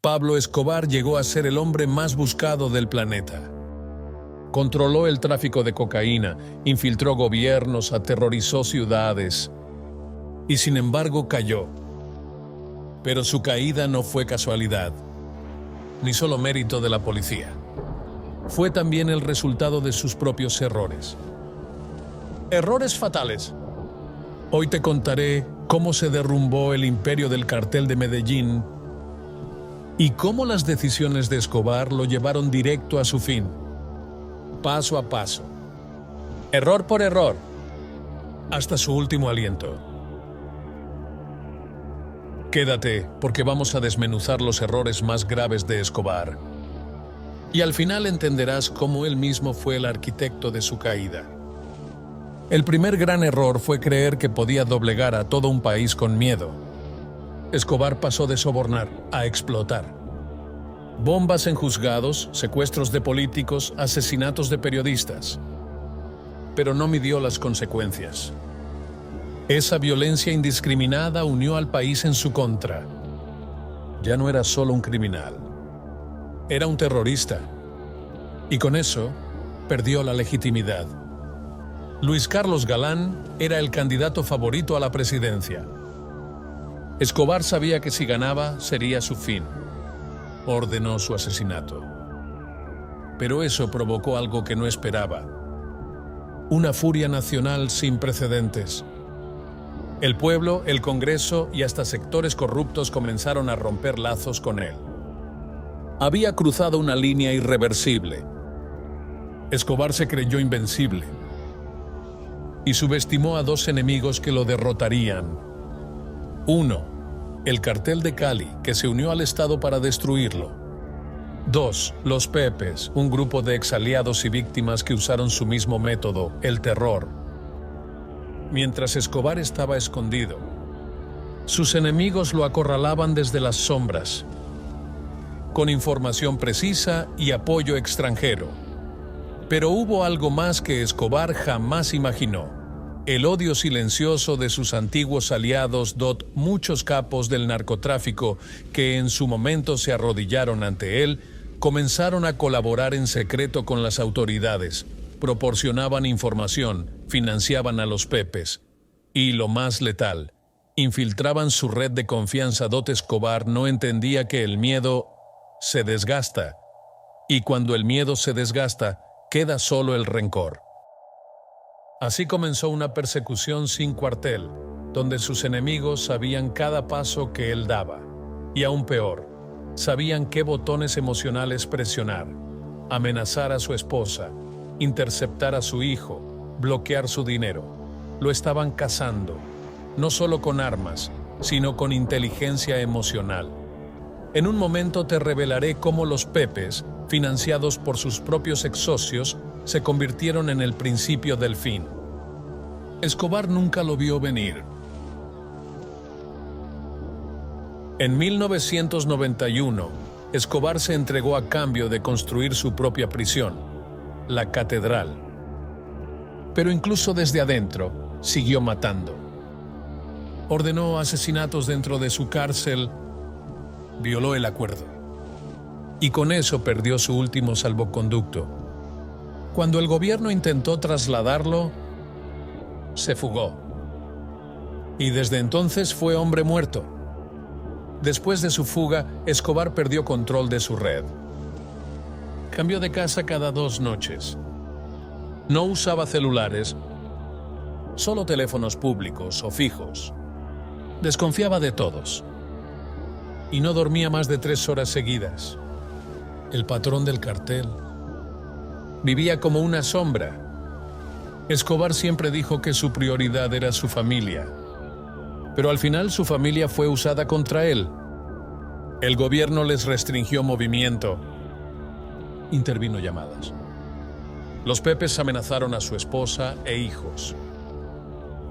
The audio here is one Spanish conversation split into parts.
Pablo Escobar llegó a ser el hombre más buscado del planeta. Controló el tráfico de cocaína, infiltró gobiernos, aterrorizó ciudades y sin embargo cayó. Pero su caída no fue casualidad, ni solo mérito de la policía. Fue también el resultado de sus propios errores. Errores fatales. Hoy te contaré cómo se derrumbó el imperio del cartel de Medellín y cómo las decisiones de Escobar lo llevaron directo a su fin, paso a paso, error por error, hasta su último aliento. Quédate, porque vamos a desmenuzar los errores más graves de Escobar. Y al final entenderás cómo él mismo fue el arquitecto de su caída. El primer gran error fue creer que podía doblegar a todo un país con miedo. Escobar pasó de sobornar a explotar. Bombas en juzgados, secuestros de políticos, asesinatos de periodistas. Pero no midió las consecuencias. Esa violencia indiscriminada unió al país en su contra. Ya no era solo un criminal. Era un terrorista. Y con eso, perdió la legitimidad. Luis Carlos Galán era el candidato favorito a la presidencia. Escobar sabía que si ganaba, sería su fin. Ordenó su asesinato. Pero eso provocó algo que no esperaba. Una furia nacional sin precedentes. El pueblo, el Congreso y hasta sectores corruptos comenzaron a romper lazos con él. Había cruzado una línea irreversible. Escobar se creyó invencible y subestimó a dos enemigos que lo derrotarían. Uno, el cartel de Cali, que se unió al Estado para destruirlo. Dos, los Pepes, un grupo de exaliados y víctimas que usaron su mismo método, el terror. Mientras Escobar estaba escondido, sus enemigos lo acorralaban desde las sombras, con información precisa y apoyo extranjero. Pero hubo algo más que Escobar jamás imaginó: el odio silencioso de sus antiguos aliados, muchos capos del narcotráfico que en su momento se arrodillaron ante él, comenzaron a colaborar en secreto con las autoridades, proporcionaban información, financiaban a los Pepes y, lo más letal, infiltraban su red de confianza. Escobar no entendía que el miedo se desgasta, y cuando el miedo se desgasta, queda solo el rencor. Así comenzó una persecución sin cuartel, donde sus enemigos sabían cada paso que él daba, y aún peor, sabían qué botones emocionales presionar: amenazar a su esposa, interceptar a su hijo, bloquear su dinero. Lo estaban cazando, no solo con armas, sino con inteligencia emocional. En un momento te revelaré cómo los Pepes, financiados por sus propios ex-socios, se convirtieron en el principio del fin. Escobar nunca lo vio venir. En 1991, Escobar se entregó a cambio de construir su propia prisión, la Catedral. Pero incluso desde adentro, siguió matando. Ordenó asesinatos dentro de su cárcel, violó el acuerdo. Y con eso perdió su último salvoconducto. Cuando el gobierno intentó trasladarlo, se fugó. Y desde entonces fue hombre muerto. Después de su fuga, Escobar perdió control de su red. Cambió de casa cada 2 noches. No usaba celulares, solo teléfonos públicos o fijos. Desconfiaba de todos. Y no dormía más de 3 horas seguidas. El patrón del cartel vivía como una sombra. Escobar siempre dijo que su prioridad era su familia. Pero al final su familia fue usada contra él. El gobierno les restringió movimiento. Intervino llamadas. Los Pepes amenazaron a su esposa e hijos.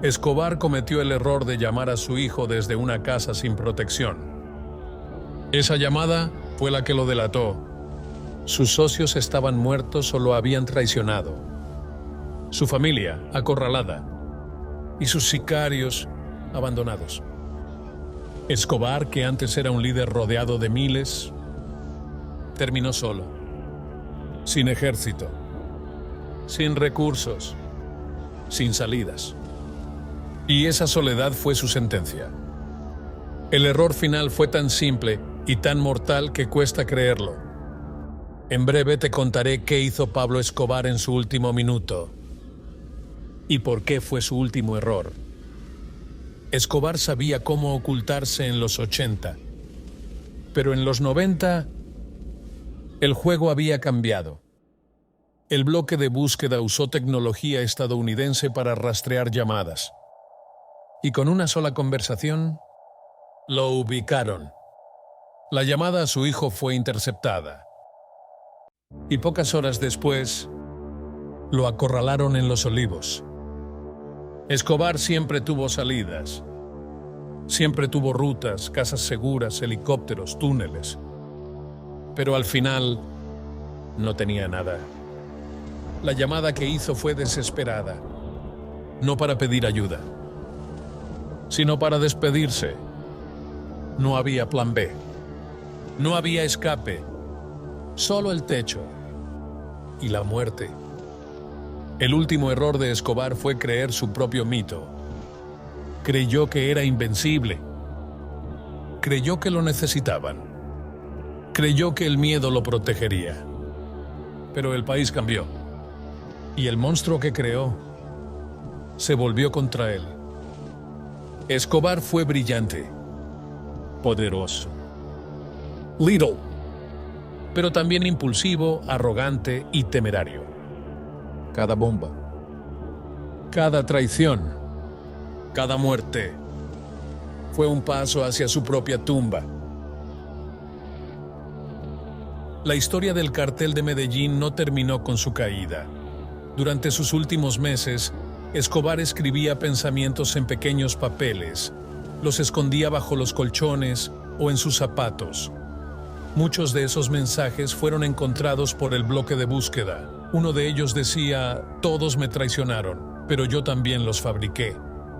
Escobar cometió el error de llamar a su hijo desde una casa sin protección. Esa llamada fue la que lo delató. Sus socios estaban muertos o lo habían traicionado. Su familia acorralada. Y sus sicarios abandonados. Escobar, que antes era un líder rodeado de miles, terminó solo, sin ejército, sin recursos, sin salidas. Y esa soledad fue su sentencia. El error final fue tan simple y tan mortal que cuesta creerlo. En breve te contaré qué hizo Pablo Escobar en su último minuto y por qué fue su último error. Escobar sabía cómo ocultarse en los 80, pero en los 90 el juego había cambiado. El bloque de búsqueda usó tecnología estadounidense para rastrear llamadas. Y con una sola conversación, lo ubicaron. La llamada a su hijo fue interceptada. Y pocas horas después, lo acorralaron en Los Olivos. Escobar siempre tuvo salidas. Siempre tuvo rutas, casas seguras, helicópteros, túneles. Pero al final, no tenía nada. La llamada que hizo fue desesperada. No para pedir ayuda, sino para despedirse. No había plan B. No había escape. Solo el techo y la muerte. El último error de Escobar fue creer su propio mito. Creyó que era invencible. Creyó que lo necesitaban. Creyó que el miedo lo protegería. Pero el país cambió. Y el monstruo que creó se volvió contra él. Escobar fue brillante, poderoso, little, pero también impulsivo, arrogante y temerario. Cada bomba, cada traición, cada muerte fue un paso hacia su propia tumba. La historia del cartel de Medellín no terminó con su caída. Durante sus últimos meses, Escobar escribía pensamientos en pequeños papeles, los escondía bajo los colchones o en sus zapatos. Muchos de esos mensajes fueron encontrados por el bloque de búsqueda. Uno de ellos decía: "Todos me traicionaron, pero yo también los fabriqué".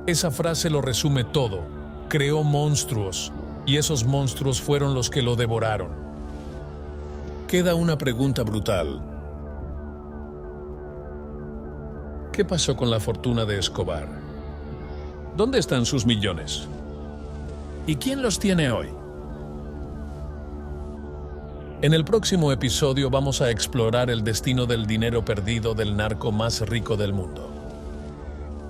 Esa frase lo resume todo. Creó monstruos, y esos monstruos fueron los que lo devoraron. Queda una pregunta brutal. ¿Qué pasó con la fortuna de Escobar? ¿Dónde están sus millones? ¿Y quién los tiene hoy? En el próximo episodio vamos a explorar el destino del dinero perdido del narco más rico del mundo.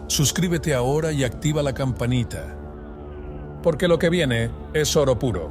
Suscríbete ahora y activa la campanita, porque lo que viene es oro puro.